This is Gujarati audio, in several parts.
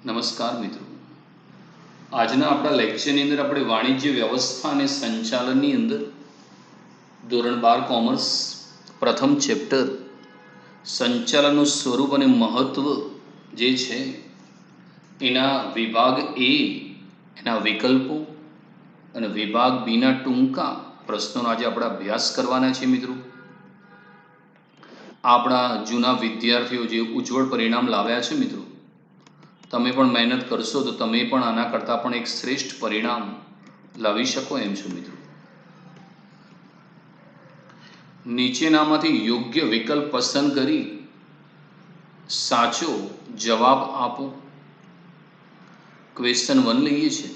નમસ્કાર મિત્રો, આજના આપણા લેક્ચરની અંદર આપણે વાણિજ્ય વ્યવસ્થા અને સંચાલનની અંદર ધોરણ 12 કોમર્સ પ્રથમ ચેપ્ટર સંચાલનનું સ્વરૂપ અને મહત્વ જે છે એના વિભાગ એ, એના વિકલ્પો અને વિભાગ બીના ટૂંકા પ્રશ્નોનો આજે આપણે અભ્યાસ કરવાના છે મિત્રો. આપણા જૂના વિદ્યાર્થીઓ જે ઉજ્જવળ પરિણામ લાવ્યા છે મિત્રો, તમે પણ મહેનત કરશો તો તમે પણ આના કરતાં પણ એક શ્રેષ્ઠ પરિણામ લાવી શકો એમ છો મિત્રો. નીચેનામાંથી યોગ્ય વિકલ્પ પસંદ કરી સાચો જવાબ આપો. ક્વેશ્ચન 1 લઈએ છીએ.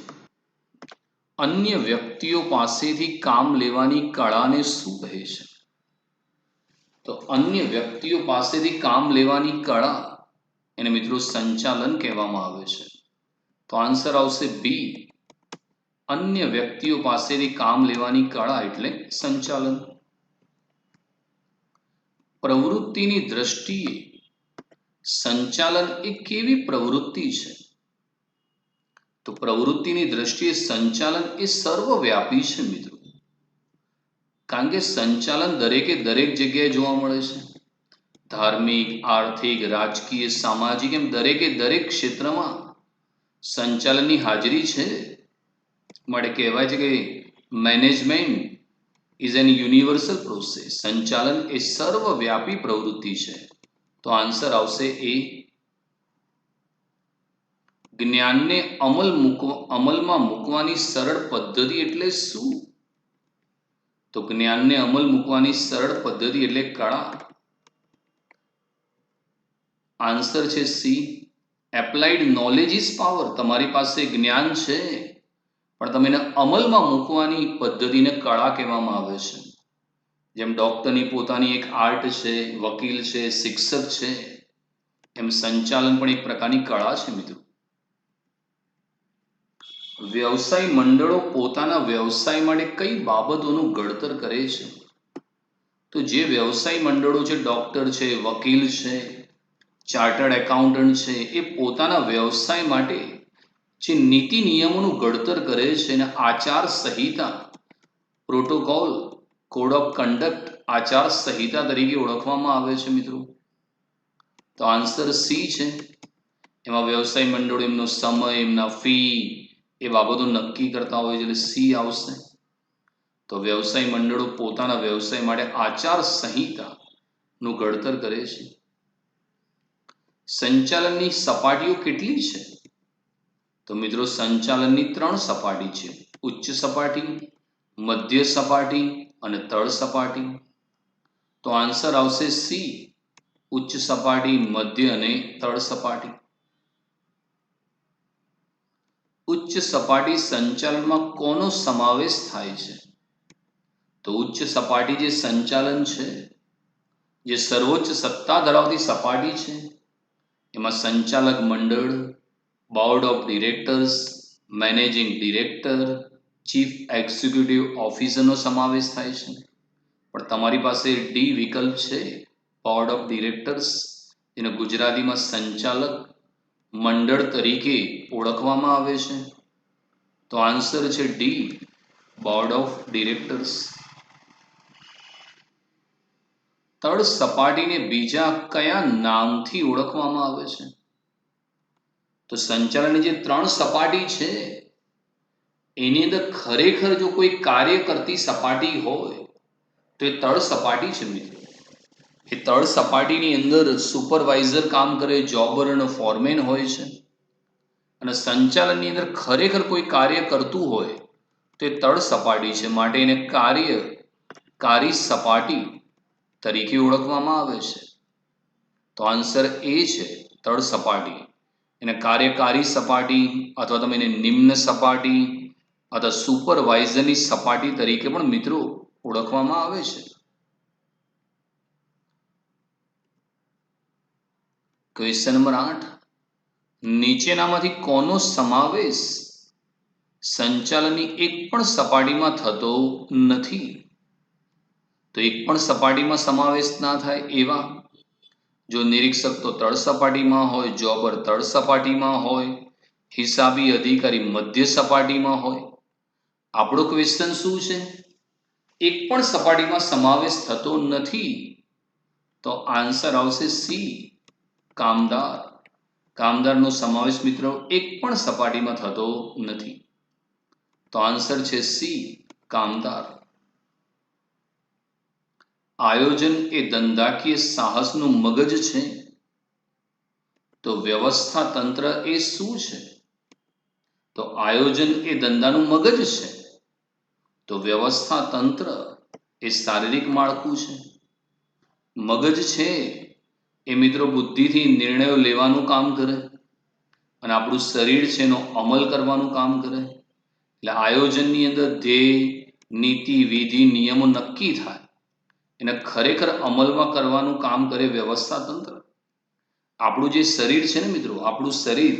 અન્ય વ્યક્તિઓ પાસેથી કામ લેવાની કળાને શું કહે છે? તો અન્ય વ્યક્તિઓ પાસેથી કામ લેવાની કળા એને મિત્રો સંચાલન કહેવામાં આવે છે. તો આન્સર આવશે બી. અન્ય વ્યક્તિઓ પાસેથી કામ લેવાની કળા એટલે સંચાલન. પ્રવૃત્તિની દ્રષ્ટિએ સંચાલન એ કેવી પ્રવૃત્તિ છે? તો પ્રવૃત્તિની દ્રષ્ટિએ સંચાલન એ સર્વવ્યાપી છે મિત્રો. કારણ કે સંચાલન દરેકે દરેક જગ્યાએ જોવા મળે છે. ધાર્મિક, આર્થિક, રાજકીય, સામાજિક એમ દરેકે દરેક ક્ષેત્રમાં સંચાલનની હાજરી છે. માટે કહેવાય છે કે management is an universal process. સંચાલન એ સર્વવ્યાપી પ્રવૃત્તિ છે. તો આન્સર આવશે એ. જ્ઞાનને અમલમાં મૂકવાની સરળ પદ્ધતિ એટલે શું? તો જ્ઞાનને અમલ મૂકવાની સરળ પદ્ધતિ એટલે કળા. આન્સર છે C. Applied knowledge is power. તમારી પાસે જ્ઞાન છે પણ તમે એને અમલમાં મૂકવાની પદ્ધતિને કળા કહેવામાં આવે છે. જેમ ડોક્ટરની પોતાની એક આર્ટ છે, વકીલ છે, શિક્ષક છે, એમ સંચાલન પણ એક પ્રકારની કળા છે મિત્રો. વ્યવસાય મંડળો પોતાના વ્યવસાય માટે કઈ બાબતોનું ઘડતર કરે છે? તો જે વ્યવસાય મંડળો છે, ડોક્ટર છે, વકીલ છે, ચાર્ટર્ડ એકાઉન્ટન્ટ છે, એ પોતાના વ્યવસાય માટે જે નીતિ નિયમોનું ઘડતર કરે છે અને આચાર સંહિતા, પ્રોટોકોલ, કોડ ઓફ કન્ડક્ટ આચાર સંહિતા તરીકે ઓળખવામાં આવે છે મિત્રો. તો આન્સર સી છે. એમાં વ્યવસાય મંડળો એમનો સમય, એમના ફી એ બાબતો નક્કી કરતા હોય છે એટલે સી આવશે. તો વ્યવસાય મંડળો પોતાના વ્યવસાય માટે આચાર સંહિતાનું ઘડતર કરે છે. સંચાલનની સપાટીઓ કેટલી છે? તો મિત્રો સંચાલનની 3 સપાટી છે. ઉચ્ચ સપાટી, મધ્ય સપાટી અને તળ સપાટી. તો આન્સર આવશે સી. ઉચ્ચ સપાટી, મધ્ય અને તળ સપાટી. ઉચ્ચ સપાટી સંચાલનમાં કોનો સમાવેશ થાય છે? તો ઉચ્ચ સપાટી જે સંચાલન છે, જે સર્વોચ્ચ સત્તા ધરાવતી સપાટી છે, એમાં સંચાલક મંડળ, board of directors, managing director, chief executive ઓફિસરનો સમાવેશ થાય છે. પણ તમારી પાસે ડી વિકલ્પ છે, બોર્ડ ઓફ ડિરેક્ટર્સ, જેને ગુજરાતીમાં સંચાલક મંડળ તરીકે ઓળખવામાં આવે છે. તો આન્સર છે ડી, બોર્ડ ઓફ ડિરેક્ટર્સ. તળ સપાટીને બીજા કયા નામથી ઓળખવામાં આવે છે? તો સંચાલનની જે 3 સપાટી છે એની અંદર ખરેખર જો કોઈ કાર્ય કરતી સપાટી હોય તો એ તળ સપાટી છે મિત્રો. એ તળ સપાટીની અંદર સુપરવાઇઝર કામ કરે, જોબર અને ફોરમેન હોય છે. અને સંચાલનની અંદર ખરેખર કોઈ કાર્ય કરતું હોય તો એ તળ સપાટી છે. માટે એને કાર્યકારી સપાટી તરીકે ઓળખવામાં આવે છે. તો આન્સર એ છે, તળ સપાટી. એને કાર્યકારી સપાટી અથવા તમે એને નિમ્ન સપાટી અથવા સુપરવાઇઝરની સપાટી તરીકે પણ મિત્રો ઓળખવામાં આવે છે. Question number 8. નીચેનામાંથી કોનો સમાવેશ સંચાલનની એક પણ સપાટીમાં થતો નથી? તો એક પણ સપાટીમાં સમાવેશ ના થાય એવા જો નિરીક્ષક તો તળ સપાટીમાં હોય, જોબર તળ સપાટીમાં હોય, હિસાબી અધિકારી મધ્ય સપાટીમાં હોય. આપણો ક્વેશ્ચન શું છે? એક પણ સપાટીમાં સમાવેશ થતો નથી. તો આન્સર આવશે સી, કામદાર. કામદારનો સમાવેશ મિત્રો એક પણ સપાટીમાં થતો નથી. તો આન્સર છે સી, કામદાર. આયોજન એ ધંધાકીય સાહસનું મગજ છે. તો વ્યવસ્થા તંત્ર એ શું છે? તો આયોજન એ ધંધાનું મગજ છે. તો વ્યવસ્થા તંત્ર એ શારીરિક માળખું છે. મગજ છે એ મિત્રો બુદ્ધિથી નિર્ણયો લેવાનું કામ કરે, અને આપણું શરીર છે એનો અમલ કરવાનું કામ કરે. એટલે આયોજનની અંદર ધ્યેય, નીતિ, વિધિ, નિયમો નક્કી થાય, એને ખરેખર અમલમાં કરવાનું કામ કરે વ્યવસ્થા તંત્ર. આપણું જે શરીર છે ને મિત્રો, આપણું શરીર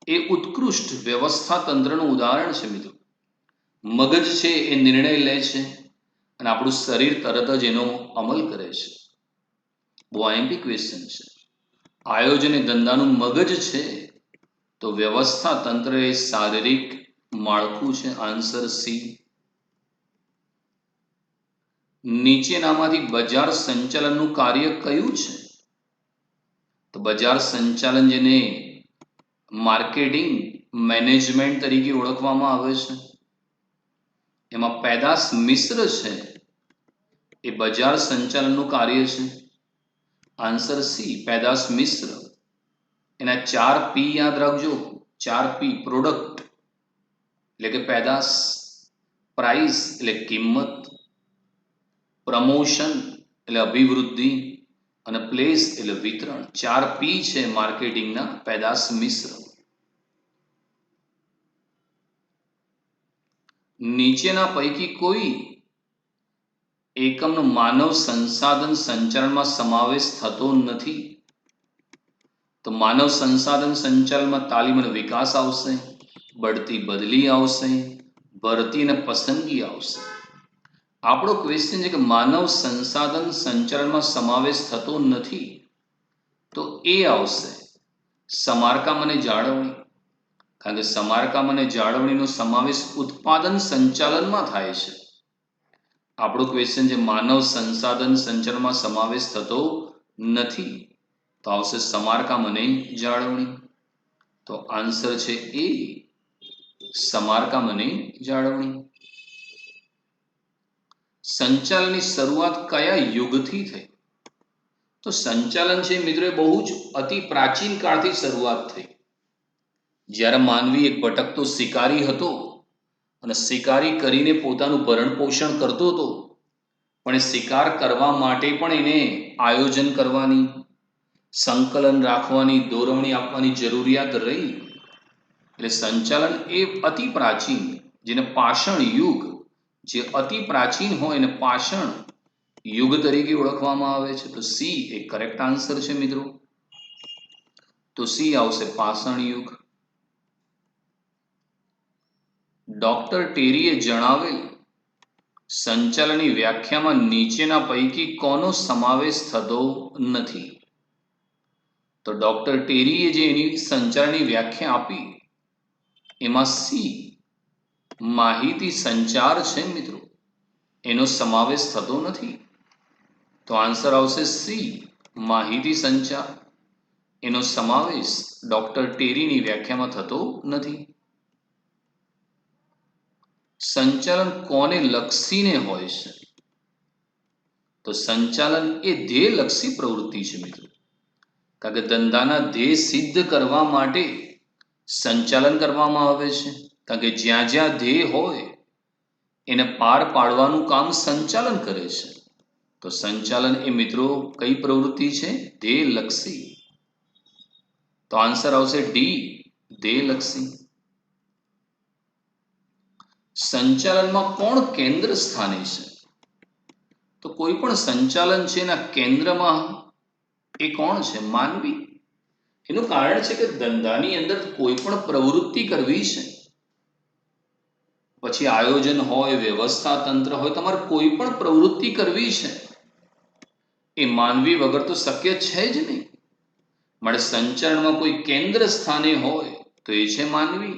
એ ઉત્કૃષ્ટ વ્યવસ્થા તંત્રનું ઉદાહરણ છે મિત્રો. મગજ છે એ નિર્ણય લે છે, અને આપણું શરીર તરત જ એનો અમલ કરે છે. બહુ આઈએમપી ક્વેશ્ચન છે. આયોજન એ ધંધાનું મગજ છે, તો વ્યવસ્થા તંત્ર એ શારીરિક માળખું છે. Answer C. નીચેનામાંથી બજાર સંચાલનનું કાર્ય કયું છે? તો બજાર સંચાલન જેને માર્કેટિંગ મેનેજમેન્ટ તરીકે ઓળખવામાં આવે છે, એમાં પેદાશ મિશ્ર છે એ બજાર સંચાલનનું કાર્ય છે. આન્સર સી, પેદાશ મિશ્ર. એના 4 પી યાદ રાખજો. 4 પી, પ્રોડક્ટ એટલે કે પેદાશ, પ્રાઇસ એટલે કિંમત, પ્રમોશન એટલે અભિવૃદ્ધિ, અને પ્લેસ એટલે વિતરણ. 4 પી છે માર્કેટિંગના, પેદાશ મિશ્ર. નીચેના પૈકી કોઈ એકમનો માનવ સંસાધન સંચાલનમાં સમાવેશ થતો નથી. તો માનવ સંસાધન સંચાલનમાં તાલીમ અને વિકાસ આવશે, બઢતી બદલી આવશે, ભરતી અને પસંદગી આવશે. આપણો ક્વેશ્ચન છે કે માનવ સંસાધન સંચાલનમાં સમાવેશ થતો નથી, તો એ આવશે સમારકામ અને જાળવણી. કારણ કે સમારકામ અને જાળવણીનો સમાવેશ ઉત્પાદન સંચાલનમાં થાય છે. આપણો ક્વેશ્ચન છે માનવ સંસાધન સંચાલનમાં સમાવેશ થતો નથી, તો આવશે સમારકામ અને જાળવણી. તો આન્સર છે એ, સમારકામ અને જાળવણી. સંચાલનની શરૂઆત કયા યુગથી થઈ? તો સંચાલન છે મિત્રો બહુ જ અતિ પ્રાચીન કાળથી શરૂઆત થઈ. જ્યારે માનવી એક ભટકતો શિકારી હતો, અને શિકારી કરીને પોતાનું ભરણ પોષણ કરતો હતો, પણ એ શિકાર કરવા માટે પણ એને આયોજન કરવાની, સંકલન રાખવાની, દોરવણી આપવાની જરૂરિયાત રહી. એટલે સંચાલન એ અતિ પ્રાચીન, જેને પાષાણ યુગ, જે અતિ પ્રાચીન હોય એને પાષાણ યુગ તરીકે ઓળખવામાં આવે છે. તો સી એ કરેક્ટ આન્સર છે મિત્રો. તો સી આવશે, પાષાણ યુગ. ડોક્ટર ટેરીએ જણાવેલ સંચાલનની વ્યાખ્યામાં નીચેના પૈકી કોનો સમાવેશ થતો નથી? તો ડોક્ટર ટેરીએ જે એની સંચાલનની વ્યાખ્યા આપી, એમાં સી, માહિતી સંચાર છે મિત્રો, એનો સમાવેશ થતો નથી. તો આન્સર આવશે સી, માહિતી સંચાર. એનો સમાવેશ ડોક્ટર ટેરીની વ્યાખ્યામાં થતો નથી. સંચાલન કોને લક્ષીને હોય છે? તો સંચાલન એ ધ્યેયલક્ષી પ્રવૃત્તિ છે મિત્રો. કારણ કે ધંધાના ધ્યેય સિદ્ધ કરવા માટે સંચાલન કરવામાં આવે છે. કારણ કે જ્યાં જ્યાં ધ્યેય હોય એને પાર પાડવાનું કામ સંચાલન કરે છે. તો સંચાલન એ મિત્રો કઈ પ્રવૃત્તિ છે? ધ્યેયલક્ષી. તો આન્સર આવશે ડી, ધ્યેયલક્ષી. સંચાલનમાં કોણ કેન્દ્ર સ્થાને છે? તો કોઈ પણ સંચાલન છે એના કેન્દ્રમાં એ કોણ છે? માનવી. એનું કારણ છે કે ધંધાની અંદર કોઈ પણ પ્રવૃત્તિ કરવી છે, પછી આયોજન હોય, વ્યવસ્થા તંત્ર હોય, તમારે કોઈ પણ પ્રવૃત્તિ કરવી છે, એ માનવી વગર તો શક્ય છે જ નહીં. માટે સંચરણમાં કોઈ કેન્દ્ર સ્થાને હોય તો એ છે માનવી.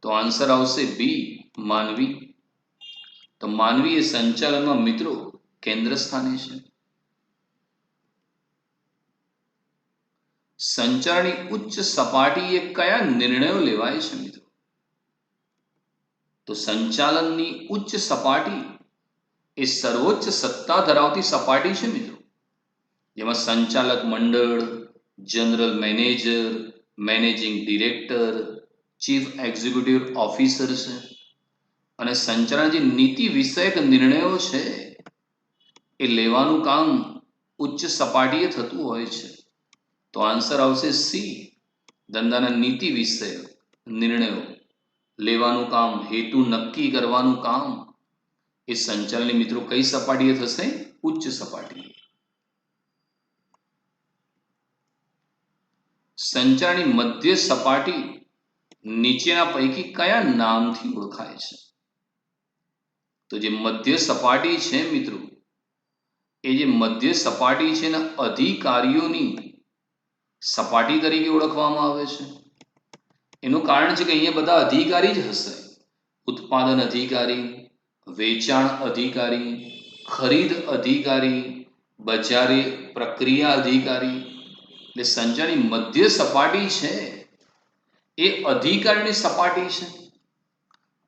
તો આન્સર આવશે બી, માનવી. તો માનવી એ સંચાલનમાં મિત્રો કેન્દ્ર સ્થાને છે. સંચારની ઉચ્ચ સપાટીએ કયા નિર્ણયો લેવાય છે મિત્રો? તો સંચાલનની ઉચ્ચ સપાટી એ સર્વોચ્ચ સત્તા ધરાવતી સપાટી છે મિત્રો, જેમાં સંચાલક મંડળ, general manager, managing director, chief executive officer છે. અને સંચાલન જે નીતિ વિષયક નિર્ણયો છે એ લેવાનું કામ ઉચ્ચ સપાટીએ થતું હોય છે. તો આન્સર આવશે સી, ધંધાના નીતિ વિષયક નિર્ણયો લેવાનું કામ, હેતુ નક્કી કરવાનું કામ એ સંચાલનની મિત્રો કઈ સપાટીએ થશે? ઉચ્ચ સપાટીએ. સંચારની મધ્ય સપાટી નીચેના પૈકી કયા નામથી ઓળખાય છે? તો જે મધ્ય સપાટી છે મિત્રો, એ જે મધ્ય સપાટી છે ને અધિકારીઓની સપાટી તરીકે ઓળખવામાં આવે છે. એનું કારણ છે કે અહીંયા બધા અધિકારી જ હશે. ઉત્પાદન અધિકારી, વેચાણ અધિકારી, ખરીદ અધિકારી, બજારે પ્રક્રિયા અધિકારી. એટલે સંચારની મધ્ય સપાટી છે એ અધિકારીની સપાટી છે.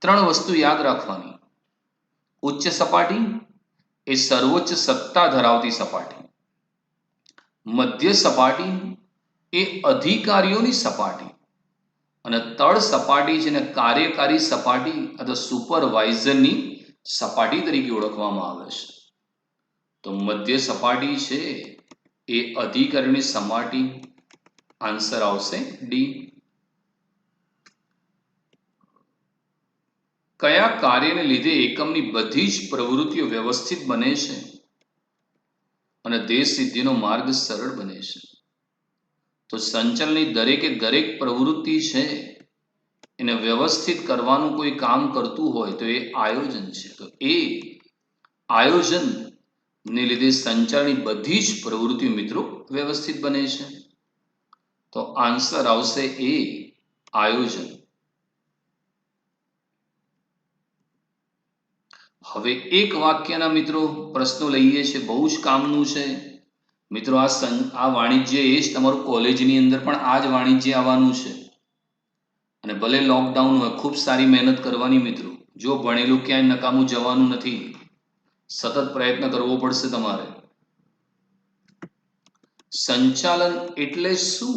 ત્રણ વસ્તુ યાદ રાખવાની: ઉચ્ચ સપાટી એ સર્વોચ્ચ સત્તા ધરાવતી સપાટી, મધ્ય સપાટી એ અધિકારીઓની સપાટી, અને તળ સપાટી છે ને કાર્યકારી સપાટી અથવા સુપરવાઇઝરની સપાટી તરીકે ઓળખવામાં આવે છે. તો મધ્ય સપાટી છે એ અધિકારીની સપાટી. આન્સર આવશે ડી. કયા કાર્યને લીધે એકમની બધી જ પ્રવૃત્તિઓ વ્યવસ્થિત બને છે અને દેશ સિદ્ધિનો માર્ગ સરળ બને છે? તો સંચાલનની દરેકે દરેક પ્રવૃત્તિ છે એને વ્યવસ્થિત કરવાનું કોઈ કામ કરતું હોય તો એ આયોજન છે. તો એ આયોજન ને લીધે સંચાલનની બધી જ પ્રવૃત્તિઓ મિત્રો વ્યવસ્થિત બને છે. તો આન્સર આવશે એ, આયોજન. હવે એક વાક્યના મિત્રો પ્રશ્નો લઈએ છે, બહુ જ કામનું છે મિત્રો. આ વાણિજ્ય એ જ તમારું કોલેજની અંદર પણ આ જ વાણિજ્ય આવવાનું છે. અને ભલે લોકડાઉન હોય, ખૂબ સારી મહેનત કરવાની મિત્રો. જો ભણેલું ક્યાંય નકામું જવાનું નથી, સતત પ્રયત્ન કરવો પડશે તમારે. સંચાલન એટલે શું?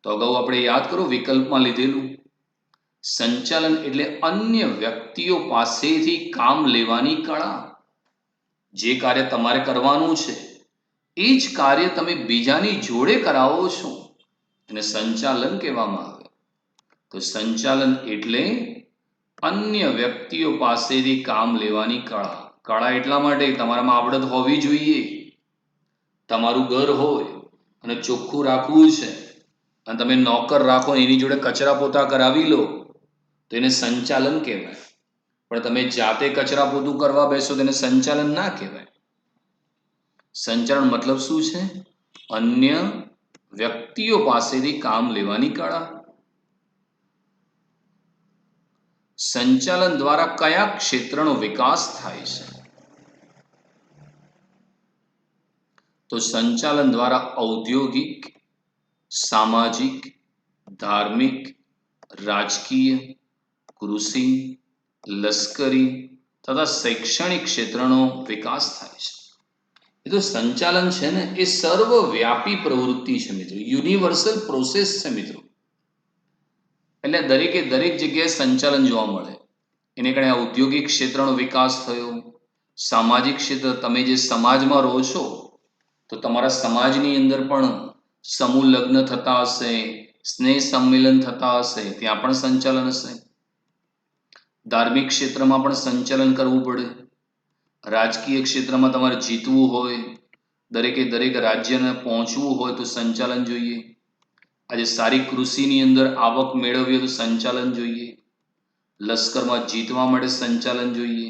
તો અગાઉ આપણે યાદ કરો, વિકલ્પમાં લીધેલું. સંચાલન એટલે અન્ય વ્યક્તિઓ પાસેથી કામ લેવાની કળા. જે કાર્ય તમારે કરવાનું છે એ જ કાર્ય તમે બીજાની જોડે કરાવો છો એને સંચાલન કહેવામાં આવે. તો સંચાલન એટલે અન્ય વ્યક્તિઓ પાસેથી કામ લેવાની કળા. કળા એટલા માટે તમારામાં આવડત હોવી જોઈએ. તમારું ઘર હોય અને ચોખ્ખું રાખવું છે અને તમે નોકર રાખો, એની જોડે કચરા પોતા કરાવી લો તો એને સંચાલન કહેવાય. પણ તમે જાતે કચરા પોતું કરવા બેસો તેને સંચાલન ના કહેવાય. સંચાલન મતલબ શું છે? અન્ય વ્યક્તિઓ પાસેથી કામ લેવાની કળા. સંચાલન દ્વારા કયા ક્ષેત્રનો વિકાસ થાય છે? તો સંચાલન દ્વારા ઔદ્યોગિક, સામાજિક, ધાર્મિક, રાજકીય, કૃષિ, લશ્કરી તથા શૈક્ષણિક ક્ષેત્રનો વિકાસ થાય છે. એ તો સંચાલન છે ને એ સર્વવ્યાપી પ્રવૃત્તિ છે મિત્રો, યુનિવર્સલ પ્રોસેસ છે મિત્રો. એટલે દરેકે દરેક જગ્યાએ સંચાલન જોવા મળે. એને કારણે ઔદ્યોગિક ક્ષેત્રનો વિકાસ થયો, સામાજિક ક્ષેત્ર, તમે જે સમાજમાં રહો છો તો તમારા સમાજની અંદર પણ સમૂહ લગ્ન થતા હશે, સ્નેહ સંમેલન થતા હશે, ત્યાં પણ સંચાલન હશે. ધાર્મિક ક્ષેત્રમાં પણ સંચાલન કરવું પડે. રાજકીય ક્ષેત્રમાં તમારે જીતવું હોય, દરેકે દરેક રાજ્યને પહોંચવું હોય તો સંચાલન જોઈએ. આજે સારી કૃષિની અંદર આવક મેળવવી તો સંચાલન જોઈએ. લશ્કરમાં જીતવા માટે સંચાલન જોઈએ.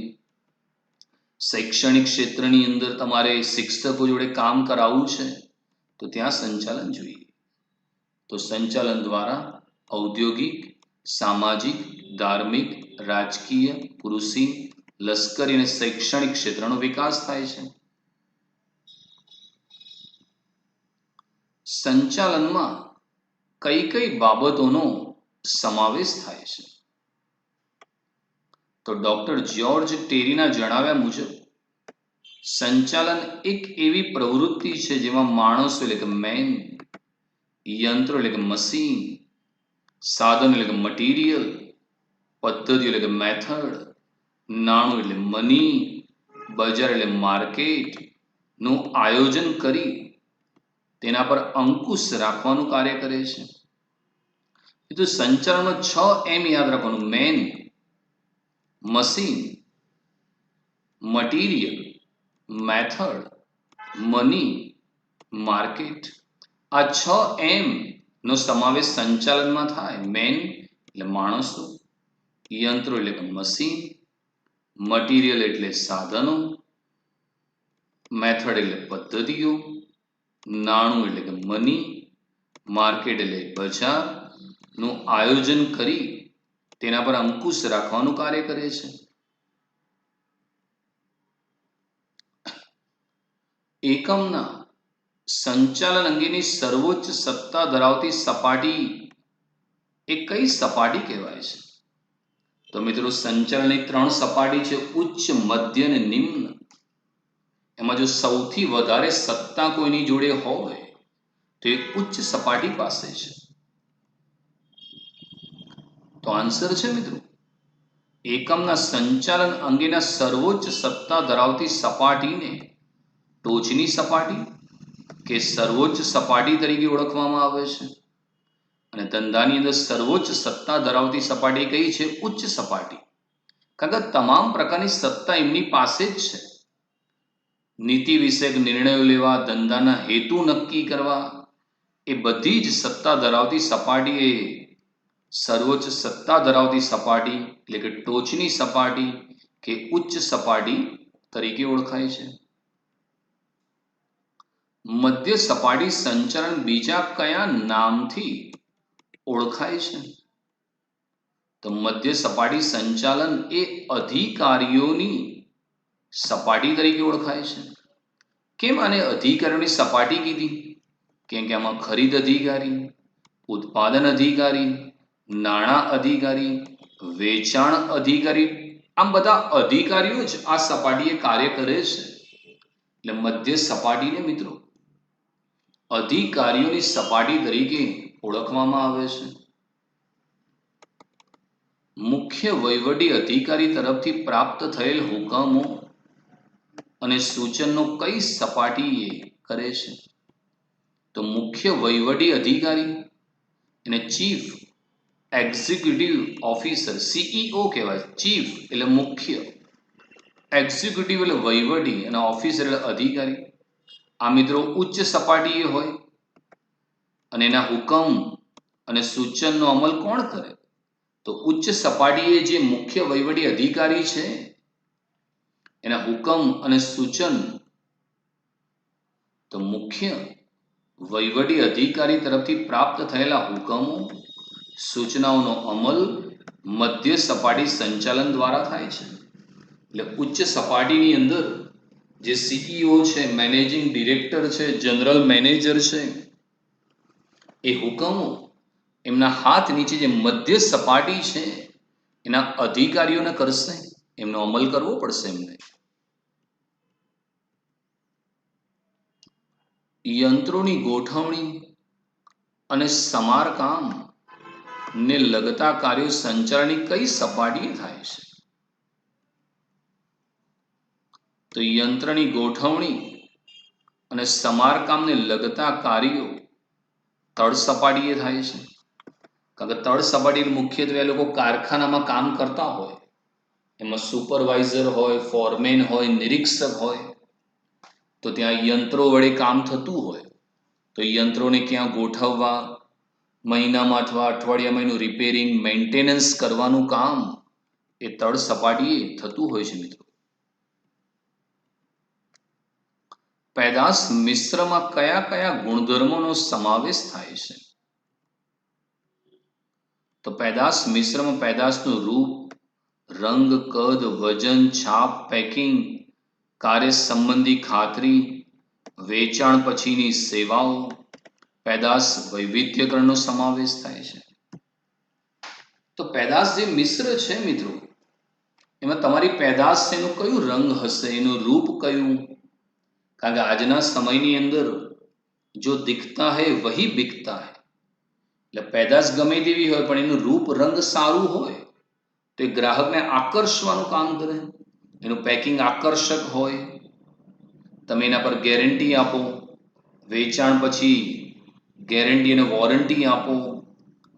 શૈક્ષણિક ક્ષેત્રની અંદર તમારે શિક્ષકો જોડે કામ કરાવવું છે તો ત્યાં સંચાલન જોઈએ. તો સંચાલન દ્વારા ઔદ્યોગિક, સામાજિક, ધાર્મિક, રાજકીય, કૃષિ, લશ્કરી અને શૈક્ષણિક ક્ષેત્રનો વિકાસ થાય છે. સંચાલનમાં કઈ કઈ બાબતોનો સમાવેશ થાય છે? તો ડોક્ટર જ્યોર્જ ટેરીના જણાવ્યા મુજબ સંચાલન એક એવી પ્રવૃત્તિ છે જેમાં માણસો એટલે કે મેન, યંત્રો એટલે કે મશીન, સાધન એટલે કે મટીરિયલ, પદ્ધતિ એટલે કે મેથડ, નાણું એટલે મની, બજાર એટલે માર્કેટ નું આયોજન કરી તેના પર અંકુશ રાખવાનું કાર્ય કરે છે. તો સંચાલનમાં 6 એમ યાદ રાખવાનું: man, machine, material, method, money, market. આ 6 એમ નો સમાવેશ સંચાલનમાં થાય. મેન એટલે માણસો, યંત્રો એટલે કે મશીન, મટીરિયલ એટલે સાધનો, મેથડ એટલે પદ્ધતિઓ, નાણું એટલે કે મની, માર્કેટ એટલે બજાર નું આયોજન કરી તેના પર અંકુશ રાખવાનું કાર્ય કરે છે. એકમના સંચાલન અંગેની સર્વોચ્ચ સત્તા ધરાવતી સપાટી એ કઈ સપાટી કહેવાય છે? તો મિત્રો, સંચાલનની 3 સપાટી છે: ઉચ્ચ, મધ્ય અને નિમ્ન. એમાં જો સૌથી વધારે સત્તા કોઈની જોડે હોય તો એ ઉચ્ચ સપાટી પાસે છે. તો આન્સર છે મિત્રો, એકમના સંચાલન અંગેના સર્વોચ્ચ સત્તા ધરાવતી સપાટીને ટોચની સપાટી કે સર્વોચ્ચ સપાટી તરીકે ઓળખવામાં આવે છે. અને ધંધાની અંદર સર્વોચ્ચ સત્તા ધરાવતી સપાટી કઈ છે? ઉચ્ચ સપાટી. કારણ કે તમામ પ્રકારની સત્તા એમની પાસે જ છે. નીતિ વિષયક નિર્ણયો લેવા, ધંધાના હેતુ નક્કી કરવા, એ બધી જ સત્તા ધરાવતી સપાટી એ સર્વોચ્ચ સત્તા ધરાવતી સપાટી એટલે કે ટોચની સપાટી કે ઉચ્ચ સપાટી તરીકે ઓળખાય છે. મધ્ય સપાટી સંચાલન બીજા કયા નામથી ઓળખાય છે? તો મધ્ય સપાટી સંચાલન એ અધિકારીઓની સપાટી તરીકે ઓળખાય છે. કેમ આને અધિકારીઓની સપાટી કીધી? કેમ કે આમાં ખરીદ અધિકારી, ઉત્પાદન અધિકારી, નાણાં અધિકારી, વેચાણ અધિકારી, આમ બધા અધિકારીઓ જ આ સપાટીએ કાર્ય કરે છે. એટલે મધ્ય સપાટીને મિત્રો અધિકારીઓની સપાટી તરીકે ઓળખવામાં આવે છે. મુખ્ય વહીવટી અધિકારી તરફથી પ્રાપ્ત થયેલ હુકમો અને સૂચનો કઈ સપાટીએ કરે છે? તો મુખ્ય વહીવટી અધિકારી એને ચીફ એક્ઝિક્યુટિવ ઓફિસર, CEO કહેવાય. ચીફ એટલે મુખ્ય, એક્ઝિક્યુટિવ એટલે વહીવટી અને ઓફિસર એટલે અધિકારી. આ મિત્રો ઉચ્ચ સપાટીએ હોય અને એના હુકમ અને સૂચનનો અમલ કોણ કરે? તો ઉચ્ચ સપાટીએ જે મુખ્ય વહીવટી અધિકારી છે એના હુકમ અને સૂચન તો મુખ્ય વહીવટી અધિકારી તરફથી પ્રાપ્ત થયેલા હુકમો, સૂચનાઓનો અમલ મધ્ય સપાટી સંચાલન દ્વારા થાય છે. એટલે ઉચ્ચ સપાટીની અંદર જે CEO છે, મેનેજિંગ ડિરેક્ટર છે, જનરલ મેનેજર છે, એ હુકમો એમના હાથ નીચે જે મધ્ય સપાટી છે એના અધિકારીઓને કરશે, એમનો અમલ કરવો પડશે એમને. યંત્રોની ગોઠવણી અને સમારકામ ને લગતા કાર્યો સંચાલનની કઈ સપાટીએ થાય છે? તો યંત્રની ગોઠવણી અને સમારકામને લગતા કાર્યો તળ સપાટીએ થાય છે. કારણ કે તળ સપાટી મુખ્યત્વે લોકો કારખાનામાં કામ કરતા હોય, એમાં સુપરવાઇઝર હોય, ફોરમેન હોય, નિરીક્ષક હોય, તો ત્યાં યંત્રો વડે કામ થતું હોય તો યંત્રોને ક્યાં ગોઠવવા, મહિનામાં અથવા અઠવાડિયામાં એનું રિપેરિંગ, મેન્ટેનન્સ કરવાનું કામ એ તળ સપાટીએ થતું હોય છે મિત્રો. પેદાશ મિશ્રમાં કયા કયા ગુણધર્મોનો સમાવેશ થાય છે? તો પેદાશ મિશ્રમાં પેદાશનું રૂપ, રંગ, કદ, વજન, છાપ, પેકિંગ, કાર્ય સંબંધી ખાતરી, વેચાણ પછીની સેવાઓ, પેદાશ વૈવિધ્યકરણનો સમાવેશ થાય છે. તો પેદાશ જે મિશ્ર છે મિત્રો, એમાં તમારી પેદાશ એનું કયું રંગ હશે, એનું રૂપ કયું? કારણ કે આજના સમયની અંદર જો દિખતા હૈ વહી બિકતા હૈ, એટલે પેદાશ ગમે તેવી હોય પણ એનું રૂપ રંગ સારું હોય તો એ ગ્રાહકને આકર્ષવાનું કામ કરે. એનું પેકિંગ આકર્ષક હોય, તમે એના પર ગેરંટી આપો, વેચાણ પછી ગેરંટી અને વોરંટી આપો,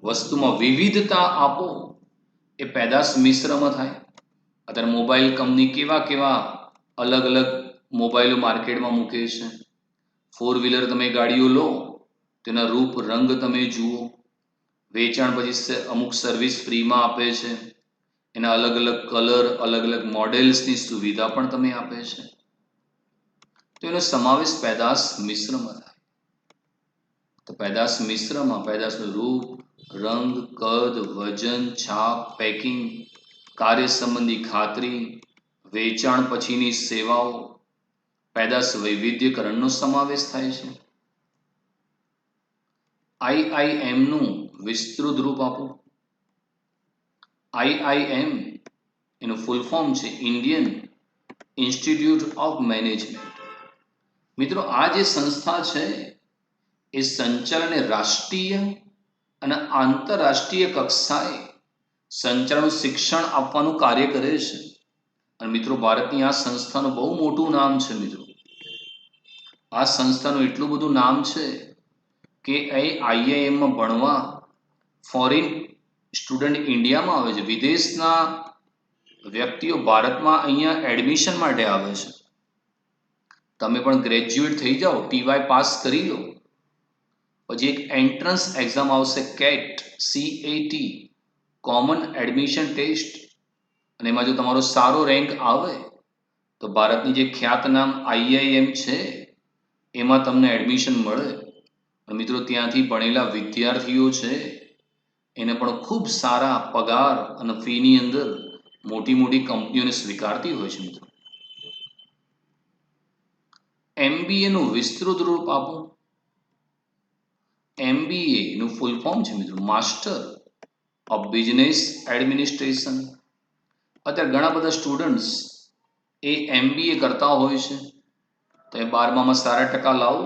વસ્તુમાં વિવિધતા આપો, એ પેદાશ મિશ્રમાં થાય. અત્યારે મોબાઈલ કંપની કેવા કેવા અલગ અલગ મોબાઈલો માર્કેટમાં મૂકે છે. 4 વ્હીલર તમે ગાડીઓ લો, તેના રૂપ રંગ તમે જુઓ, વેચાણ પછી અમુક સર્વિસ ફ્રીમાં આપે છે, એના અલગ અલગ કલર, અલગ અલગ મોડેલ્સની સુવિધા પણ તમે આપે છે. તો એનો સમાવેશ પેદાશ મિશ્રમાં થાય. તો પેદાશ મિશ્રમાં પેદાશનું રૂપ, રંગ, કદ, વજન, છાપ, પેકિંગ, કાર્ય સંબંધી ખાતરી, વેચાણ પછીની સેવાઓ, પેદાશ વૈવિધ્યકરણનો સમાવેશ થાય છે. IIM નું વિસ્તૃત રૂપ આપો. IIM એનું ફૂલ ફોર્મ છે ઇન્ડિયન ઇન્સ્ટિટ્યૂટ ઓફ મેનેજમેન્ટ. મિત્રો, આ જે સંસ્થા છે એ સંચાલનને રાષ્ટ્રીય અને આંતરરાષ્ટ્રીય કક્ષાએ સંચાલનનું શિક્ષણ આપવાનું કાર્ય કરે છે. અને મિત્રો, ભારતની આ સંસ્થાનું બહુ મોટું નામ છે. મિત્રો, આ સંસ્થાનું એટલું બધું નામ છે કે IIM-માં ભણવા ફોરેન સ્ટુડન્ટ ઇન્ડિયામાં આવે છે. વિદેશના વ્યક્તિઓ ભારતમાં અહીંયા એડમિશન માટે આવે છે. તમે પણ ગ્રેજ્યુએટ થઈ જાઓ, TY પાસ કરી લો, પછી એક એન્ટ્રન્સ એક્ઝામ આવશે, CAT, કોમન એડમિશન ટેસ્ટ, અને એમાં જો તમારો સારો રેન્ક આવે તો ભારતની જે ખ્યાતનામ IIM છે એમાં તમને એડમિશન મળે. અને મિત્રો, ત્યાંથી ભણેલા વિદ્યાર્થીઓ છે એને પણ ખૂબ સારા પગાર અને ફીની અંદર મોટી મોટી કંપનીઓને સ્વીકારતી હોય છે. મિત્રો, MBA નું વિસ્તૃત રૂપ આપો. MBA નું ફૂલ ફોર્મ છે મિત્રો માસ્ટર ઓફ બિઝનેસ એડમિનિસ્ટ્રેશન. અત્યારે ઘણા બધા સ્ટુડન્ટ્સ એ MBA કરતા હોય છે. તમે 12માં સારા ટકા લાવો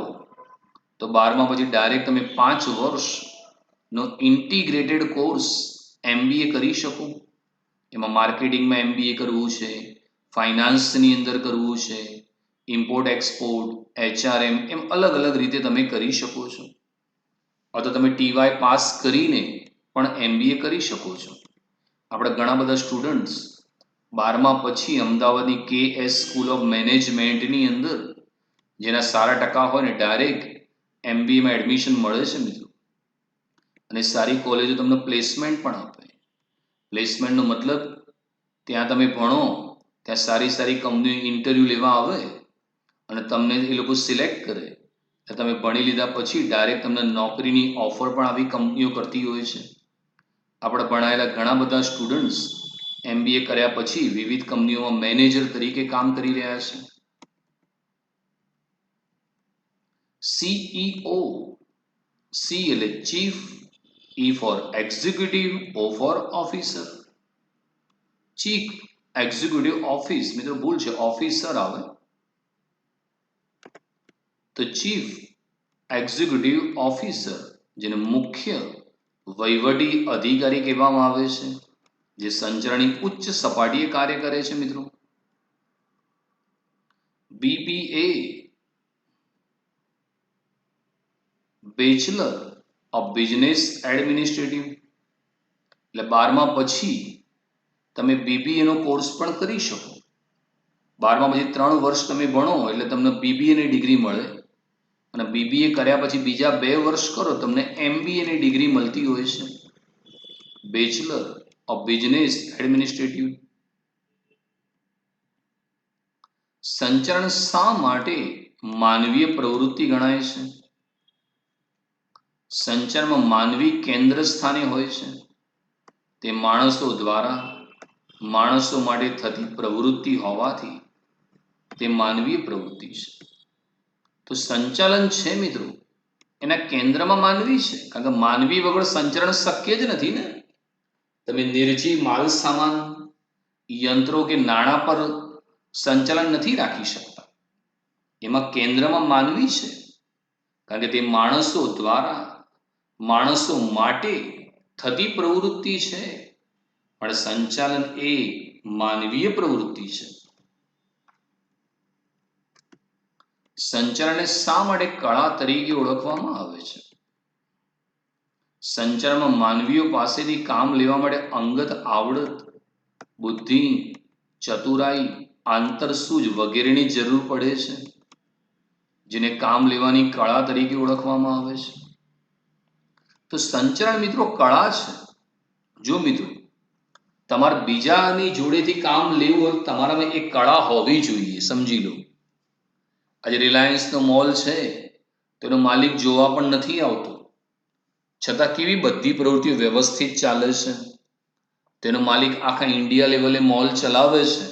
તો 12માં પછી ડાયરેક્ટ તમે 5 વર્ષનો ઇન્ટિગ્રેટેડ કોર્સ MBA કરી શકો. એમાં માર્કેટિંગમાં MBA કરવું છે, ફાઇનાન્સની અંદર કરવું છે, ઇમ્પોર્ટ એક્સપોર્ટ, HRM, એમ અલગ અલગ રીતે તમે કરી શકો છો. અથવા તમે TY પાસ કરીને પણ MBA કરી શકો છો. આપણે ઘણા બધા સ્ટુડન્ટ્સ 12માં પછી અમદાવાદની KS સ્કૂલ ઓફ મેનેજમેન્ટની અંદર જેના સારા ટકા હોય ને ડાયરેક્ટ MBAમાં એડમિશન મળે છે. મિત્રો, અને સારી કોલેજો તમને પ્લેસમેન્ટ પણ આપે. પ્લેસમેન્ટનો મતલબ ત્યાં તમે ભણો, ત્યાં સારી સારી કંપનીઓ ઇન્ટરવ્યૂ લેવા આવે અને તમને એ લોકો સિલેક્ટ કરે. તમે ભણી લીધા પછી ડાયરેક્ટ તમને નોકરીની ઓફર પણ આવી કંપનીઓ કરતી હોય છે. આપણે ભણાયેલા ઘણા બધા સ્ટુડન્ટ્સ MBA કર્યા પછી વિવિધ કંપનીઓમાં મેનેજર તરીકે કામ કરી રહ્યા છે. CEO, C એટલે chief, E for executive, O for officer. Chief executive office, મિત્રો ભૂલ છે, ઓફિસર આવે. તો ચીફ એક્ઝિક્યુટિવ ઓફિસર, જેને મુખ્ય વહીવટી અધિકારી કહેવામાં આવે છે, જે સંચાલનની ઉચ્ચ સપાટીએ કાર્ય કરે છે. મિત્રો, BBA, bachelor of business administrative, એટલે 12માં પછી તમે BBA નો કોર્સ પણ કરી શકો. 12માં પછી 3 વર્ષ તમે ભણો એટલે તમને BBA ની ડિગ્રી મળે, અને BBA કર્યા પછી બીજા 2 વર્ષ કરો તમને MBA ની ડિગ્રી મળતી હોય છે, બેચલર ઓફ બિઝનેસ એડમિનિસ્ટ્રેટિવ. સંચાલન શા માટે માનવીય પ્રવૃત્તિ ગણાય છે. સંચારમાં માનવી કેન્દ્ર સ્થાને હોય છે. તે માણસો દ્વારા માણસો માટે થતી પ્રવૃત્તિ હોવાથી તે માનવીય પ્રવૃત્તિ છે. તો સંચાલન છે મિત્રો, એના કેન્દ્રમાં માનવી છે, કારણ કે માનવી વગર સંચાલન શક્ય જ નથી ને. તમે નિર્જીવ માલ સામાન, યંત્રો કે નાણાં પર સંચાલન નથી રાખી શકતા. એમાં કેન્દ્રમાં માનવી છે, કારણ કે તે માણસો દ્વારા માણસો માટે થતી પ્રવૃત્તિ છે, પણ સંચાલન એ માનવીય પ્રવૃત્તિ છે. સંચાલનને શા માટે કળા તરીકે ઓળખવામાં આવે છે? સંચારમાં માનવીઓ પાસેથી કામ લેવા માટે અંગત આવડત, બુદ્ધિ, ચતુરાઈ, આંતરસૂઝ વગેરેની જરૂર પડે છે, જેને કામ લેવાની કળા તરીકે ઓળખવામાં આવે છે. તો સંચાલન મિત્રો કળા છે. જો મિત્રો તમારે બીજાની જોડેથી કામ લેવું હોય, તમારામાં એક કળા હોવી જોઈએ. સમજી લો, આજે રિલાયન્સનો મોલ છે, તેનો માલિક જોવા પણ નથી આવતો, છતાં કેવી બધી પ્રવૃત્તિઓ વ્યવસ્થિત ચાલે છે. તેનો માલિક આખા ઇન્ડિયા લેવલે મોલ ચલાવે છે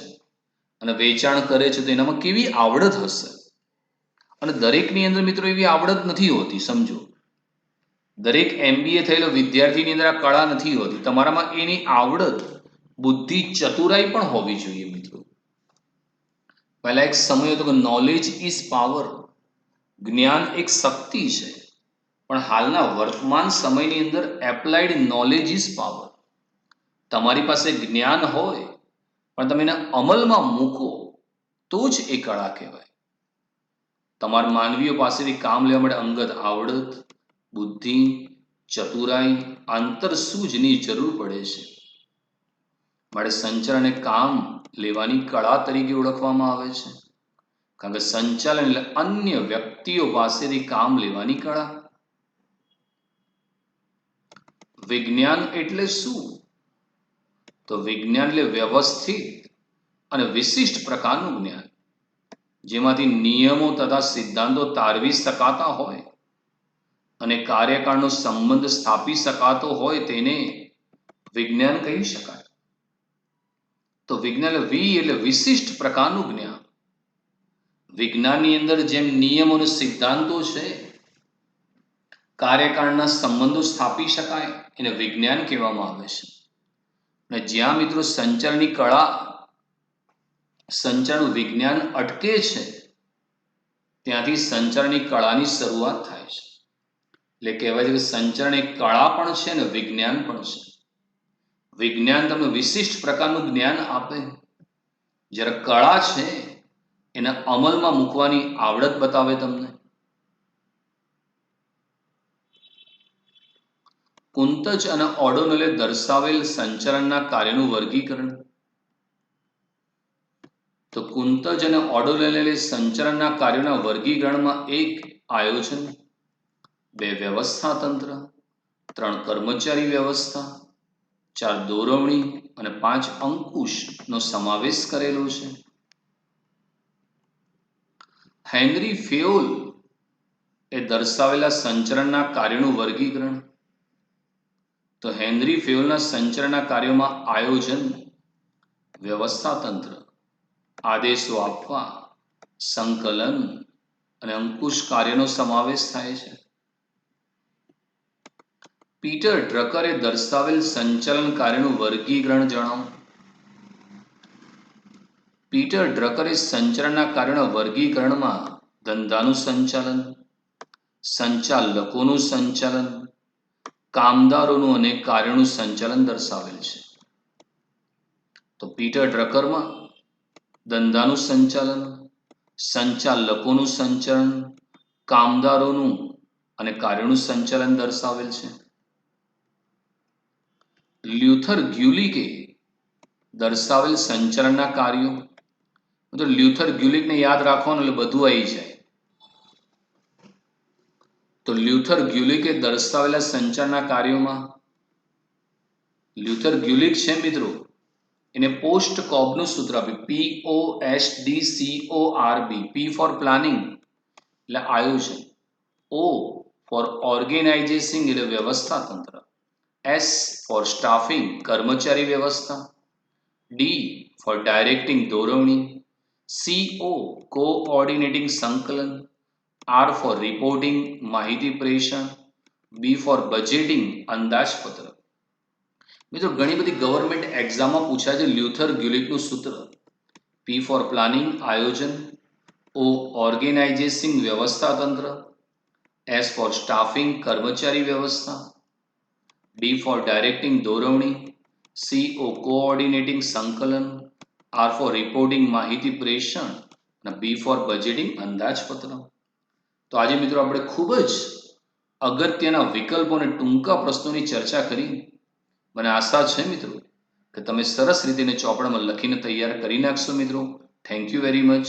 અને વેચાણ કરે છે, તો એનામાં કેવી આવડત હશે. અને દરેકની અંદર મિત્રો એવી આવડત નથી હોતી. સમજો, દરેક MBA થયેલો વિદ્યાર્થીની અંદર આ કળા નથી હોતી. તમારામાં એની આવડત, બુદ્ધિ, ચતુરાઈ પણ હોવી જોઈએ મિત્રો. પહેલા એક સમય હતો કે નોલેજ ઇઝ પાવર, જ્ઞાન એક શક્તિ છે. પણ હાલના વર્તમાન સમયની અંદર એપ્લાઇડ નોલેજ ઇઝ પાવર. તમારી પાસે જ્ઞાન હોય પણ તમે એને અમલમાં મૂકો તો જ એ કળા કહેવાય. તમારા માનવીઓ પાસેથી કામ લેવા માટે અંગત આવડત, બુદ્ધિ, ચતુરાઈ, આંતરસૂઝની જરૂર પડે છે. માટે સંચાલનને કામ લેવાની કળા તરીકે ઓળખવામાં આવે છે, કારણ કે સંચાલન એટલે અન્ય વ્યક્તિઓ પાસેથી કામ લેવાની કળા. વિજ્ઞાન એટલે શું? તો વિજ્ઞાન એટલે વ્યવસ્થિત અને વિશિષ્ટ પ્રકારનું જ્ઞાન, જેમાંથી નિયમો તથા સિદ્ધાંતો તારવી શકાતા હોય અને કાર્યકાળનો સંબંધ સ્થાપી શકાતો હોય, તેને વિજ્ઞાન કહી શકાય. તો વિજ્ઞાન એટલે વિશિષ્ટ પ્રકારનું જ્ઞાન. વિજ્ઞાનની અંદર જેમ નિયમો અને સિદ્ધાંતો છે, કાર્યકાળના સંબંધો સ્થાપી શકાય, એને વિજ્ઞાન કહેવામાં આવે છે. અને જ્યાં મિત્રો સંચાલનની કળા, સંચાલન વિજ્ઞાન અટકે છે, ત્યાંથી સંચાલનની કળાની શરૂઆત થાય છે. એટલે કહેવાય છે કે સંચાલન એક કળા પણ છે અને વિજ્ઞાન પણ છે. વિજ્ઞાન તમને વિશિષ્ટ પ્રકારનું જ્ઞાન આપે, જ્યારે કળા છે એને અમલમાં મૂકવાની આવડત બતાવે તમને. કુંતજ અને ઓડોનલે દર્શાવેલ સંચાલનના કાર્યનું વર્ગીકરણ. તો કુંતજ અને ઓડોનલે સંચાલનના કાર્યોના વર્ગીકરણમાં 1 આયોજન, 2 વ્યવસ્થા તંત્ર, 3 કર્મચારી વ્યવસ્થા, 4 દોરવણી અને 5 અંકુશનો સમાવેશ કરેલો છે. હેનરી ફેયોલ એ દર્શાવેલા સંચાલનના કાર્યોનું વર્ગીકરણ. તો હેનરી ફેયોલના સંચાલનના કાર્યોમાં આયોજન, વ્યવસ્થા તંત્ર, આદેશો આપવા, સંકલન અને અંકુશ કાર્યનો સમાવેશ થાય છે. પીટર ડ્રકરે દર્શાવેલ સંચાલન કાર્યનું વર્ગીકરણ જણાવો. પીટર ડ્રકરે સંચાલનના કાર્યોના વર્ગીકરણમાં ધંધાનું સંચાલન, સંચાલકોનું સંચાલન, કામદારોનું અને કાર્યોનું સંચાલન દર્શાવેલ છે. તો પીટર ડ્રકરમાં ધંધાનું સંચાલન, સંચાલકોનું સંચાલન, કામદારોનું અને કાર્યોનું સંચાલન દર્શાવેલ છે. લ્યુથર ગ્યુલિકે દર્શાવેલ સંચાલનના કાર્યો. તો લ્યુથર ગ્યુલિકને યાદ રાખવાનું એટલે બધું આવી જાય. તો લ્યુથર ગ્યુલિકે દર્શાવેલા સંચાલનના કાર્યોમાં, લ્યુથર ગ્યુલિક છે મિત્રો, એને પોસ્ટ કોબનું સૂત્ર આપ્યું, POSTCORB. P ફોર પ્લાનિંગ, એટલે આયોજન, ઓ ફોર ઓર્ગેનાઇઝિંગ એટલે વ્યવસ્થા તંત્ર, એસ ફોર સ્ટાફિંગ કર્મચારી વ્યવસ્થા, ડી ફોર ડાયરેક્ટિંગ દોરવણી, CO કોઓર્ડિનેટિંગ સંકલન, આર ફોર રિપોર્ટિંગ માહિતી પ્રેષણ, બી ફોર બજેટિંગ અંદાજપત્ર. મિત્રો ઘણી બધી ગવર્મેન્ટ એક્ઝામમાં પૂછાય છે લ્યુથર ગ્યુલિકનું સૂત્ર. પી ફોર પ્લાનિંગ આયોજન, ઓ ઓર્ગેનાઇઝિંગ વ્યવસ્થા તંત્ર, એસ ફોર સ્ટાફિંગ કર્મચારી વ્યવસ્થા, ડી ફોર ડાયરેક્ટિંગ દોરવણી, CO કોઓર્ડિનેટિંગ સંકલન, આર ફોર રિપોર્ટિંગ માહિતી પ્રેષણ અને બી ફોર બજેટિંગ અંદાજપત્ર. તો આજે મિત્રો આપણે ખૂબ જ અગત્યના વિકલ્પો અને ટૂંકા પ્રશ્નોની ચર્ચા કરી. મને આશા છે મિત્રો કે તમે સરસ રીતે ચોપડામાં લખીને તૈયાર કરી નાખશો મિત્રો. Thank you very much.